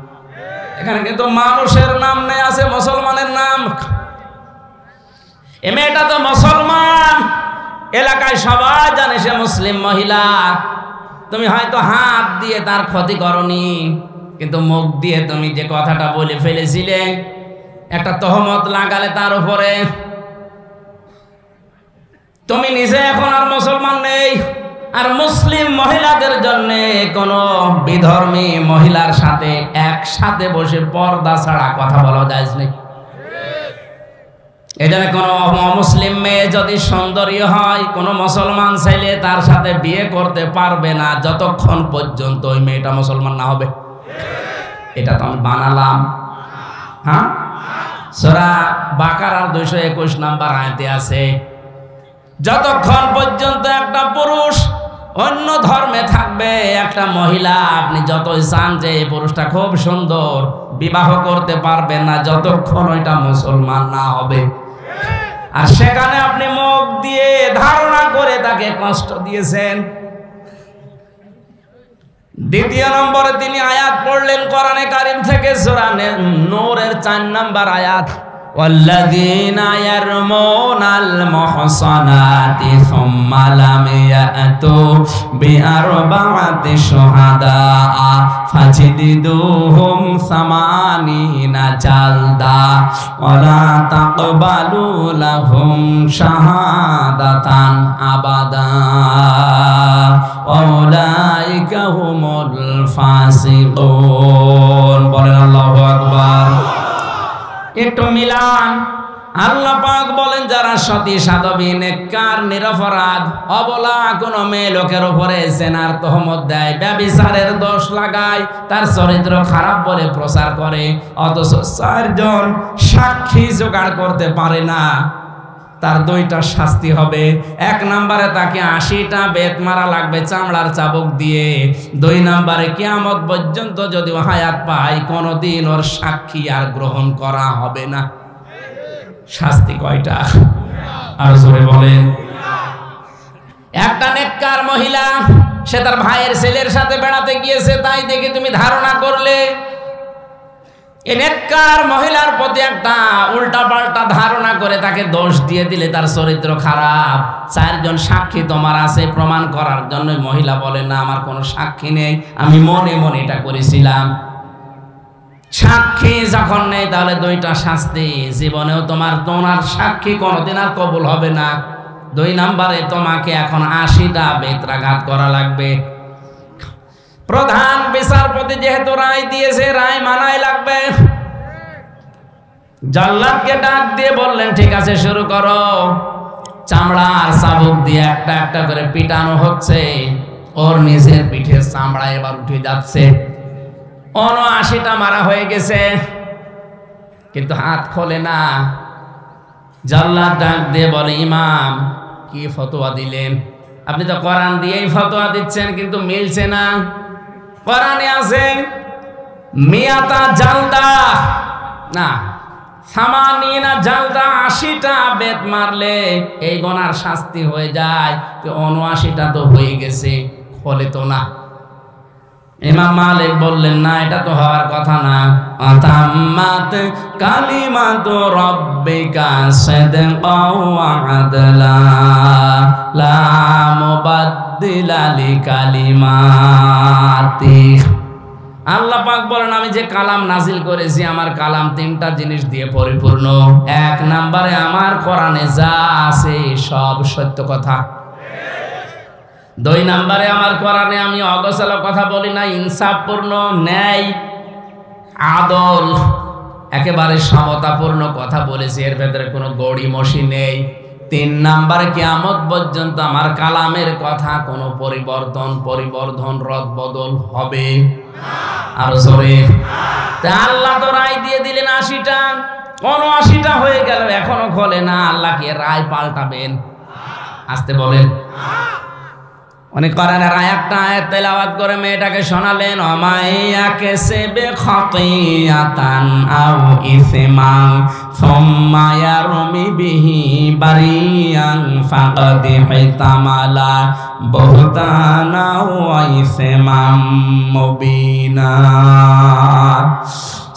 এখানে কিন্তু মানুষের নাম নেই, আছে মুসলমানের নাম। এ মেয়েটা তো মুসলমান, এলাকায় সবাই জানে সে মুসলিম মহিলা। তুমি হয়তো হাত দিয়ে তার ক্ষতি করনি, কিন্তু মুখ দিয়ে তুমি যে কথাটা বলে ফেলেছিলে, একটা তহমত লাগালে তার উপরে। তুমি নিজে এখন আর মুসলমান নেই। আর মুসলিম মহিলাদের জন্য কোন বিধর্মী মহিলার সাথে একসাথে বসে পর্দা ছাড়া কথা বলা যায় না। এজন্য কোন অমুসলিম মেয়ে যদি সুন্দরী হয়, কোন মুসলমান ছেলে তার সাথে বিয়ে করতে পারবে না যতক্ষণ পর্যন্ত ওই মেয়েটা মুসলমান না হবে। এটা তো আমি বানালাম। হ্যাঁ, সূরা বাকারার 221 নম্বর আয়াতে আছে, যতক্ষণ পর্যন্ত একটা পুরুষ অন্য ধর্মে থাকবে, একটা মহিলা আপনি যতই চান যে এই পুরুষটা খুব সুন্দর, বিবাহ করতে পারবেন না যতক্ষণ ওইটা মুসলমান না হবে। আর সেখানে আপনি মুখ দিয়ে ধারণা করে তাকে কষ্ট দিয়েছেন। দ্বিতীয় নম্বরে তিনি আয়াত পড়লেন কোরআনে কারীম থেকে, সূরা নূরের 4 নম্বর আয়াত, والذين يرمون المحصنات ثم لم يأتوا بأربعة شهداء فاجلدوهم 80 جلدة ولا تقبلوا لهم شهادة أبدا وأولئك هم الفاسقون। বলেন আল্লাহু আকবার। একটু মিলান। আল্লাহ পাক বলেন যারা সতী সাধবী, নেককার, নিরপরাধ, অবলা কোনো মেয়ে লোকের উপরে জেনার তহমত দেয়, ব্যভিচারের দোষ লাগায়, তার চরিত্র খারাপ বলে প্রচার করে, অথচ 4 জন সাক্ষী জোগাড় করতে পারে না, তার 2টা শাস্তি হবে। 1 নম্বরে তাকে 80টা বেত মারা লাগবে চামড়ার চাবুক দিয়ে। 2 নম্বরে কিয়ামত পর্যন্ত যদি হায়াত পায় কোনোদিন ওর সাক্ষী আর গ্রহণ করা হবে না। শাস্তি কয়টা? আর জোরে বলেন। একটা নেককার মহিলা, সে তার ভাইয়ের ছেলের সাথে বেড়াতে গিয়েছে, তাই দেখে তুমি ধারণা করলে এই নেককার মহিলার প্রতি একটা উল্টা পাল্টা ধারণা করে তাকে দোষ দিয়ে দিলে তার চরিত্র খারাপ। 4 জন সাক্ষী তোমার আছে প্রমাণ করার জন্য, মহিলা বলে না আমার কোনো সাক্ষী নেই, আমি মনে মনে এটা করেছিলাম। সাক্ষী যখন নেই তাহলে দুইটা শাস্তি, জীবনেও তোমার সাক্ষী কোনোদিন আর কবুল হবে না। 2 নম্বরে তোমাকে এখন 80টা বেত্রাঘাত করা লাগবে। প্রধান বিচারপতি যেহেতু রায় দিয়েছে, রায় মানাই লাগবে। জল্লাদকে ডাক দিয়ে বললেন, ঠিক আছে শুরু করো। চামড়ার চাবুক দিয়ে একটা একটা করে পিটানো হচ্ছে। ওর নিজের পিঠে চামড়া এবার উঠে যাচ্ছে। 79টা মারা হয়ে গেছে, কিন্তু হাত খোলে না। জল্লাদ ডাক দিয়ে বলে, ইমাম কি ফতোয়া দিলেন? আপনি তো কোরআন দিয়েই ফতোয়া দিচ্ছেন, কিন্তু মিলছে না। কোরআনে আছে মিয়াতা জালদা, না 80টা বেত মারলে এই গুনার শাস্তি হয়ে যায়। 79টা তো হয়ে গেছে, ফলে তো না। ইমাম মালিক বললেন, না এটা তো হওয়ার কথা না। আতাম্মাত কালিমাতু রাব্বিকা সিদকাও ওয়া আদলা লা মুবাদদিলা লিকালিমাতি। আল্লাহ পাক বলেন, আমি যে কালাম নাজিল করেছি, আমার কালাম 3টা জিনিস দিয়ে পরিপূর্ণ। 1 নম্বরে আমার কোরআনে যা আছে সব সত্য কথা। 2 নম্বরে আমার কোরআনে আমি অগোছালো কথা বলি না, ইনসাফপূর্ণ, ন্যায়, আদল, একেবারে সমতাপূর্ণ কথা বলেছি, এর ভেতরে কোনো গড়িমসি নেই। 3 নম্বরে কিয়ামত পর্যন্ত আমার কালামের কথা কোনো পরিবর্ধন রদ বদল হবে আরো জোরে। আল্লাহ তো রায় দিয়ে দিলেন 80টা, 79টা হয়ে গেল, এখনো খোলে না। আল্লাহ কি রায় পাল্টাবেন? আসতে বলেন। অনেক কোরআনের একটা আয়াত তেলাওয়াত করে মেয়েটাকে শোনালেন, আমাইয়াকে সেবে খাতিয়াতান আও ইসমান সুম্মা ইয়ারমি বিহি বারিয়ান ফাকাদ হিতামালা বুহতানা ওয়া ইসমান মুবিনা।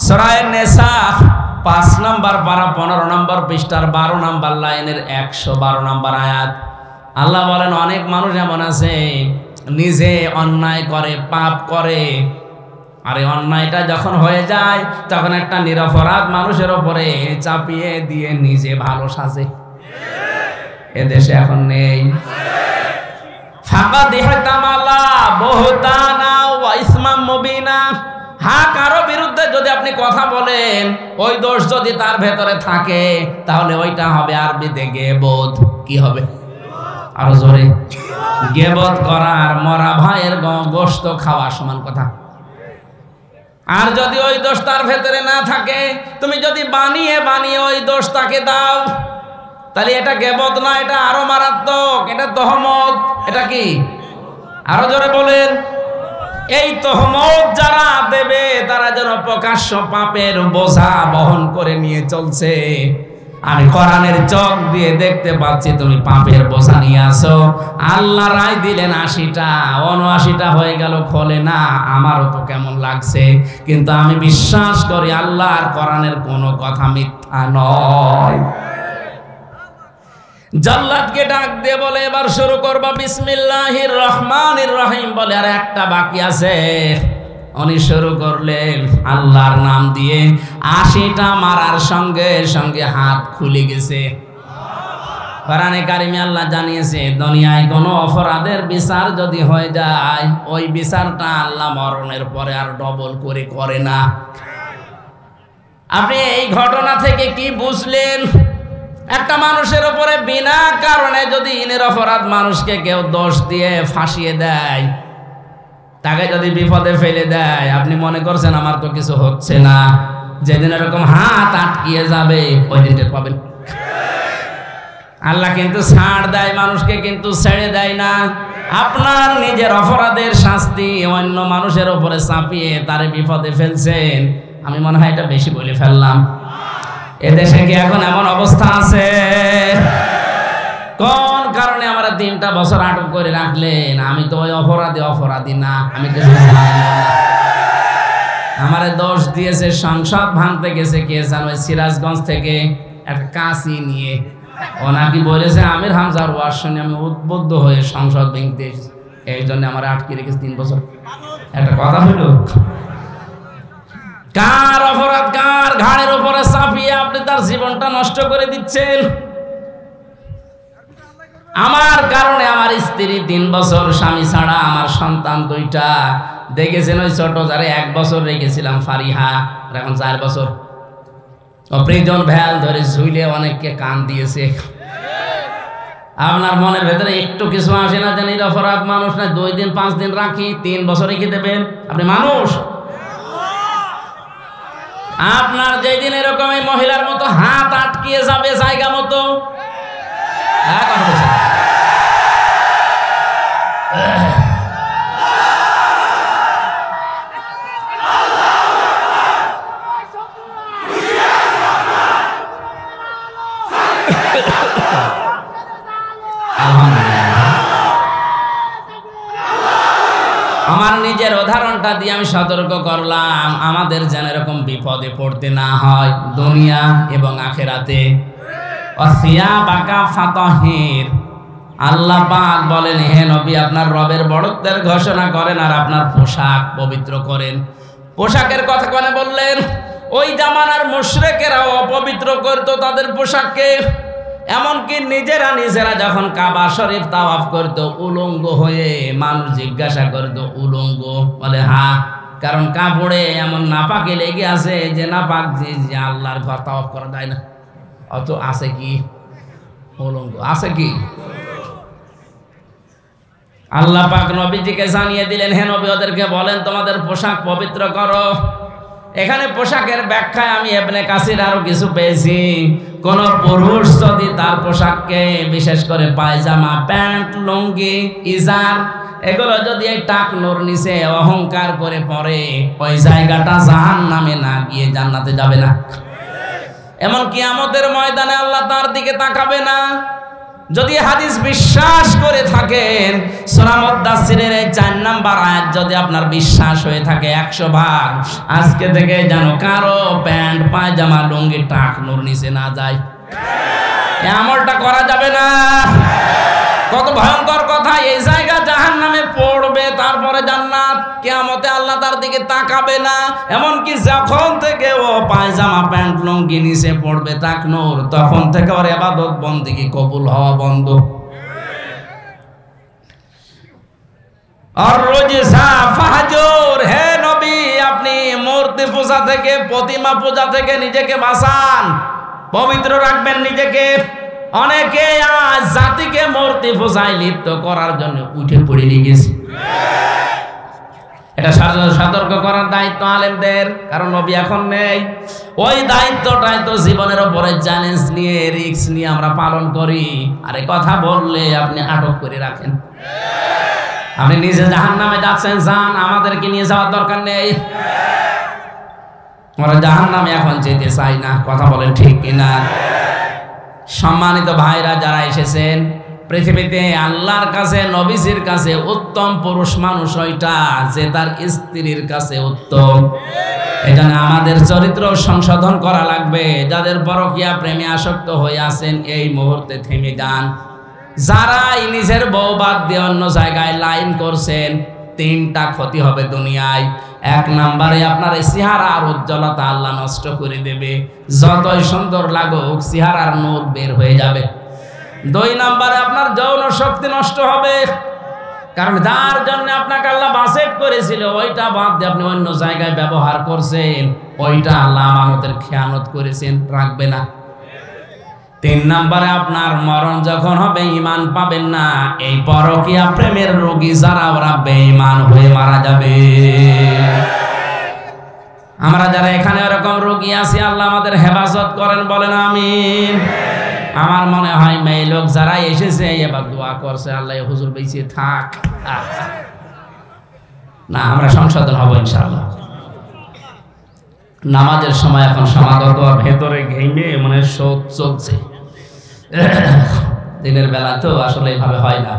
সূরা নিসা 5 নম্বর পারা 15 নম্বর পৃষ্ঠার 12 নম্বর লাইনের 112 নম্বর আয়াত। আল্লাহ বলেন, অনেক মানুষ এমন আছে নিজে অন্যায় করে, পাপ করে, আর এই অন্যায়টা যখন হয়ে যায় তখন একটা নিরপরাধ মানুষের উপরে চাপিয়ে দিয়ে নিজে ভালো সাজে। এদেশে এখন নেই। ফাকাদ ইহতামালা বুহতানা ওয়া ইসমান মুবিনা। হ্যাঁ, কারো বিরুদ্ধে যদি আপনি কথা বলেন, ওই দোষ যদি তার ভেতরে থাকে, তাহলে ওইটা হবে আরবিতে গীবত। কি হবে? আরো জোরে। গীবত করা আর মরা ভাইয়ের গোশত খাওয়া সমান কথা। আর যদি ওই দোষ তার ভেতরে না থাকে, তুমি যদি বানিয়ে ওই দোষ তাকে দাও, তাহলে এটা গীবত না, এটা আরো মারাত্মক, এটা তহমত। এটা কি? আরো জোরে বলেন। এই তহমত যারা দেবে তারা যেন প্রকাশ্য পাপের বোঝা বহন করে নিয়ে চলছে। আমি কোরআনের চোখ দিয়ে দেখতে পাচ্ছি তুমি পাপের বোঝা নিয়ে আসো। আল্লাহ রায় দিলেন 80টা, 79টা হয়ে গেল, খোলে না। আমারও তো কেমন লাগছে, কিন্তু আমি বিশ্বাস করি আল্লাহর কোরআনের কোনো কথা মিথ্যা নয়। জল্লাদকে ডাক দিয়ে বলে, এবার শুরু করবা বিসমিল্লাহির রহমানির রহিম বলে। আর একটা বাকি আছে। উনি শুরু করলেন আল্লাহর নাম দিয়ে। 80টা মারার সঙ্গে সঙ্গে হাত খুলে গেছে। কোরআনে কারিমে আল্লাহ জানিয়েছে, দুনিয়ায় কোনো অপরাধের বিচার যদি হয়ে যায়, ওই বিচারটা আল্লাহ মরণের পরে আর ডবল করে করে না। আপনি এই ঘটনা থেকে কি বুঝলেন? একটা মানুষের উপরে বিনা কারণে যদি নিরপরাধ মানুষকে কেউ দোষ দিয়ে ফাঁসিয়ে দেয়, তাকে যদি বিপদে ফেলে দেয়, আপনি মনে করছেন আমার তো কিছু হচ্ছে না। যেদিন এরকম হাত আটকিয়ে যাবে, ওই দিন টের পাবেন। আল্লাহ কিন্তু ছাড় দেয় মানুষকে, কিন্তু ছেড়ে দেয় না। আপনার নিজের অপরাধের শাস্তি অন্য মানুষের উপরে চাপিয়ে তারে বিপদে ফেলছেন। আমি মনে হয় এটা বেশি বলে ফেললাম। এদেশে কি এখন এমন অবস্থা আছে? কোন কারণে আমরা 3টা বছর আটক করে রাখলেন? আমি তো ওই অপরাধী না, আমি কিছু আমারে দোষ দিয়েছে। সংসদ ভাঙতে গেছে কে জানো, সিরাজগঞ্জ থেকে একটা কাঁচি নিয়ে। ও নাকি বলেছে আমির হামজার ওয়াজ শুনে আমি উদ্বুদ্ধ হয়ে সংসদ ভাঙতে এসেছি, এই জন্য আমার আটকে রেখেছে 3 বছর। একটা কথা হলো, কার করে দিচ্ছেন। আমার কারণে আমার স্ত্রী 3 বছর স্বামী ছাড়া, আমার সন্তান 2টা। দেখেছেন ওই ছোট যারে 1 বছর রেখেছিলাম ফারিহা, এখন 4 বছর। প্রিজন ভ্যাল ধরে ঝুলে অনেককে কান দিয়েছে। আপনার মনের ভেতরে একটু কিছু আসে না যে নিরপরাধ মানুষ না, 2 দিন 5 দিন রাখি, 3 বছর রেখে দেবেন? আপনি মানুষ? আপনার যেই দিন এরকম এই মহিলার মতো হাত আটকিয়ে যাবে জায়গা মতো, আমার নিজের উদাহরণটা দিয়ে আমি সতর্ক করলাম, আমাদের যেন এরকম বিপদে পড়তে না হয় দুনিয়া এবং আখিরাতে। আল্লাহ পাক বলেন, হে নবী, আপনার রবের বড়ত্বের ঘোষণা করেন আর আপনার পোশাক পবিত্র করেন। পোশাকের কথা কেন বললেন? ওই জামানার মুশরিকেরাও অপবিত্র করতো তাদের পোশাককে। এমনকি নিজেরা যখন কাবা শরীফ তাওয়াফ করতো উলঙ্গ হয়ে, মানুষ জিজ্ঞাসা করতো উলঙ্গ, বলে হ্যাঁ, কারণ কাপড়ে এমন নাপাকে লেগে আছে যে নাপাক যে আল্লাহর ঘর তাওয়াফ করা যায় না। অত আছে কি উলঙ্গ? আছে কি? আল্লাহ পাক নবীজিকে জানিয়ে দিলেন, হে নবী, ওদেরকে বলেন তোমাদের পোশাক পবিত্র করো। এখানে পোশাকের ব্যাখ্যায় আমি ইবনে কাসির আরো কিছু পেয়েছি। কোন পুরুষ যদি তার পোশাককে, বিশেষ করে পায়জামা, প্যান্ট, লুঙ্গি, ইজার, এগুলো যদি এই টাকনোর নিচে অহংকার করে পরে, ওই জায়গাটা জাহান্নামে না গিয়ে জান্নাতে যাবে না। এমন কিয়ামতের ময়দানে আল্লাহ তার দিকে তাকাবে না। যদি হাদিস বিশ্বাস করে থাকেন, সূরা মুদ্দাসসিরের এই 4 নাম্বার আয়াত যদি আপনার বিশ্বাস হয়ে থাকে 100 ভাগ, আজকে থেকে যেন কারো প্যান্ট, পায়জামা, লুঙ্গি টাকনোর নিচে না যায়। এই আমলটা করা যাবে না। কত ভয়ঙ্কর কথা! এই জায়গা জাহান্নামে পড়বে, তারপরে জান্নাত। কিয়ামতে আল্লাহ তার দিকে তাকাবে না। এমনকি যখন থেকে ও পায়জামা, প্যান্ট, লুঙ্গি নিচে পড়বে টাকনোর, তখন থেকে ওর ইবাদত বন্দেগী কবুল হওয়া বন্ধ। আর রোজা ফাহজুর, হে নবী, আপনি মূর্তি পূজা থেকে, প্রতিমা পূজা থেকে নিজেকে বাঁচান, পবিত্র রাখবেন নিজেকে। অনেকে আজ জাতিকে মূর্তি পূজায় লিপ্ত করার জন্য উঠে পড়ে লেগেছে। এটা সতর্ক করার দায়িত্ব আলেমদের, কারণ নবী এখন নেই। ওই দায়িত্বটাই তো জীবনের উপরে চ্যালেঞ্জ নিয়ে, রিস্ক নিয়ে আমরা পালন করি। আরে কথা বললে আপনি আটক করে রাখেন। আপনি নিজে জাহান্নামে যাচ্ছেন, যান, আমাদেরকে নিয়ে যাওয়ার দরকার নেই। আমরা জাহান্নামে এখন যেতে চাই না, কথা বলেন ঠিক কিনা? সম্মানিত ভাইরা যারা এসেছেন, পৃথিবীতে আল্লাহর কাছে, নবীজির কাছে উত্তম পুরুষ মানুষ ওইটা যে তার স্ত্রীর কাছে উত্তম। এখানে আমাদের চরিত্র সংশোধন করা লাগবে। যাদের পরকীয়া প্রেমে আসক্ত হয়ে আছেন, এই মুহূর্তে থেমে যান। যারাই নিজের বউ বাদ দিয়ে অন্য জায়গায় লাইন করছেন, 3টা ক্ষতি হবে দুনিয়ায়। 1 নম্বরে আপনার এই চেহারার উজ্জ্বলতা আল্লাহ নষ্ট করে দেবে। যতই সুন্দর লাগুক, চেহারার নূর বের হয়ে যাবে। 2 নম্বরে আপনার যৌন শক্তি নষ্ট হবে, কারণ যার জন্য আপনাকে আল্লাহ বাজেট করেছিল ওইটা বাদ দিয়ে আপনি অন্য জায়গায় ব্যবহার করছেন, ওইটা আল্লাহ আমানতের খেয়ানত করেছেন, রাখবে না। 3 নম্বরে আপনার মরণ যখন হবে, ঈমান পাবেন না। এই পরকীয়া প্রেমের রোগী যারা, ওরা বেঈমান হয়ে মারা যাবে। আমরা যারা এখানে এরকম রোগী আছি, আল্লাহ আমাদের হেফাজত করেন, বলেন আমিন। আমার মনে হয় মেয়ে লোক যারা এসেছে এবার দোয়া করছে, আল্লাহ হুজুর বেঁচে থাক। না, আমরা সংশোধন হব ইনশাআল্লাহ। নামাজের সময় এখন সমাগত, ভেতরে ঘেমে মানে শোক চলছে। দিনের বেলা তো আসলে এইভাবে হয় না।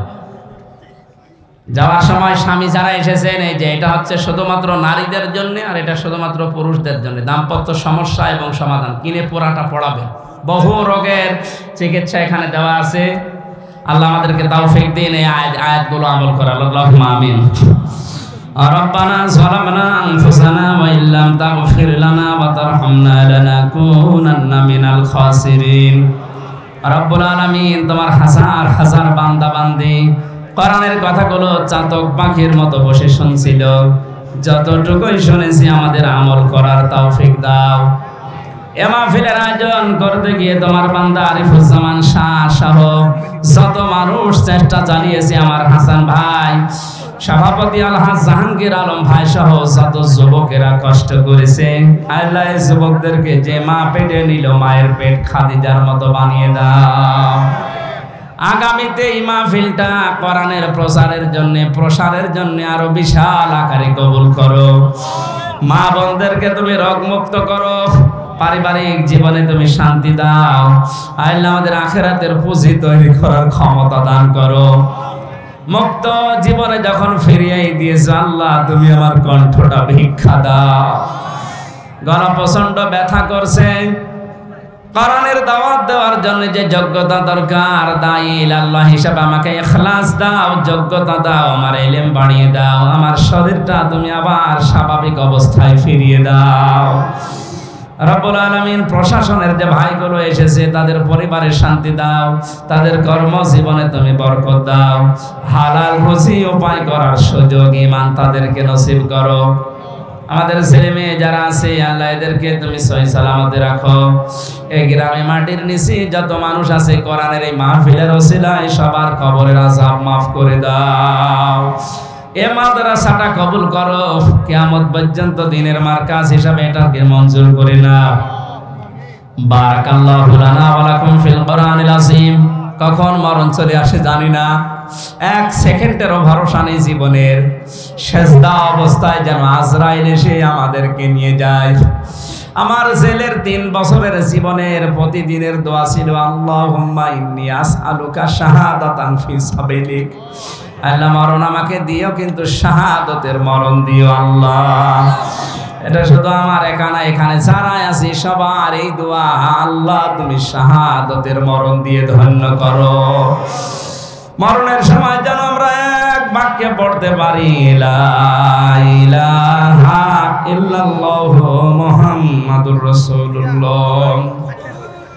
যাওয়ার সময় স্বামী যারা এসেছেন, এই যে এটা হচ্ছে শুধুমাত্র নারীদের জন্য, আর এটা শুধুমাত্র পুরুষদের জন্য। দাম্পত্য সমস্যা এবং সমাধান কিনে পোড়াটা পড়াবেন। বহু রোগের চিকিৎসা এখানে দেওয়া আছে। আল্লাহ আমাদেরকে তৌফিক দিন এই আয়াতগুলো আমল করার। আল্লাহুম্মা আমিন। ربنا ظلمنا أنفسنا وإن لم تغفر لنا তারহামনা লানাকুনান্না মিনাল খাসিরিন। রব্বুল আলামিন তোমার হাজার হাজার বান্দা বান্দি কোরআনের কথাগুলো চাতক পাখির মতো বসে শুনছিল, যতটুকুই শুনেছি আমাদের আমল করার তৌফিক দাও। এ মাহফিলের আয়োজন করতে গিয়ে তোমার বান্দা আরিফুজ্জামান শাহ সহ যত মানুষ চেষ্টা চালিয়েছে, আমার হাসান ভাই, সভাপতি আলহাজ জাহাঙ্গীর আলম ভাই সহ যত যুবকেরা কষ্ট করেছে, আল্লাহ এই যুবকদেরকে যে মা পেটে নিল মায়ের পেট খাদিজার মতো বানিয়ে দাও। আগামীতে এই মাহফিলটা কোরআনের প্রচারের জন্য প্রসারের জন্য আরো বিশাল আকারে কবুল করো। মা বোনদেরকে তুমি রোগমুক্ত করো, পারিবারিক জীবনে তুমি শান্তি দাও। আল্লাহ আমাদের আখিরাতের পুঁজি তৈরি করার ক্ষমতা দান করো। মুক্ত জীবনে যখন ফিরিয়ে দিয়েছো আল্লাহ, তুমি আমার কণ্ঠটা ভিক্ষা দাও। গলা প্রচন্ড ব্যথা করছে, কোরআনের দাওয়াত দেওয়ার জন্য যে যোগ্যতা দরকার, দাঈ আল্লাহ হিসাবে আমাকে ইখলাস দাও, যোগ্যতা দাও, আমার ইলম বাড়িয়ে দাও, আমার শরীরটা তুমি আবার স্বাভাবিক অবস্থায় ফিরিয়ে দাও। রব্বুল আলামিন প্রশাসনের যে ভাইগুলো এসেছে তাদের পরিবারের শান্তি দাও, তাদের কর্মজীবনে তুমি বরকত দাও, হালাল রুজি উপায় করার সুযোগ ঈমান তাদেরকে নসিব করো। আমাদের ছেলে মেয়ে যারা আছে আল্লাহ এদেরকে তুমি সহি সালামতে রাখো। এই গ্রামে মাটির নিচে যত মানুষ আছে কোরআনের এই মাহফিলের ওসিলায় সবার কবরের আযাব মাফ করে দাও। এ মাদ্রাসাটা কবুল করো, কিয়ামত পর্যন্ত দিনের মার্কাজ হিসাবে এটাকে মঞ্জুর করে নাও। বারাকাল্লাহু লানা ওয়া লাকুম ফিল কোরআনিল আযীম। কখন মরণ চলে আসে জানি না, এক সেকেন্ডেরও ভরসা নেই জীবনের। সেজদা অবস্থায় যেন আজরাইল এসে আমাদেরকে নিয়ে যায়। আমার জেলের 3 বছরের জীবনের প্রতিদিনের দোয়া ছিল আল্লাহুম্মা ইন্নী আসআলুকা শাহাদাতান ফি সাবিলিক। আল্লাহ মরণ আমাকে দিও, কিন্তু শাহাদতের মরণ দিও আল্লাহ। এটা শুধু আমার একা না, এখানে যারা আছি সবার এই দোয়া, আল্লাহ তুমি শাহাদতের মরণ দিয়ে ধন্য করো। মরণের সময় যেন আমরা এক বাক্যে পড়তে পারি লা ইলাহা ইল্লাল্লাহু মুহাম্মাদুর রাসূলুল্লাহ।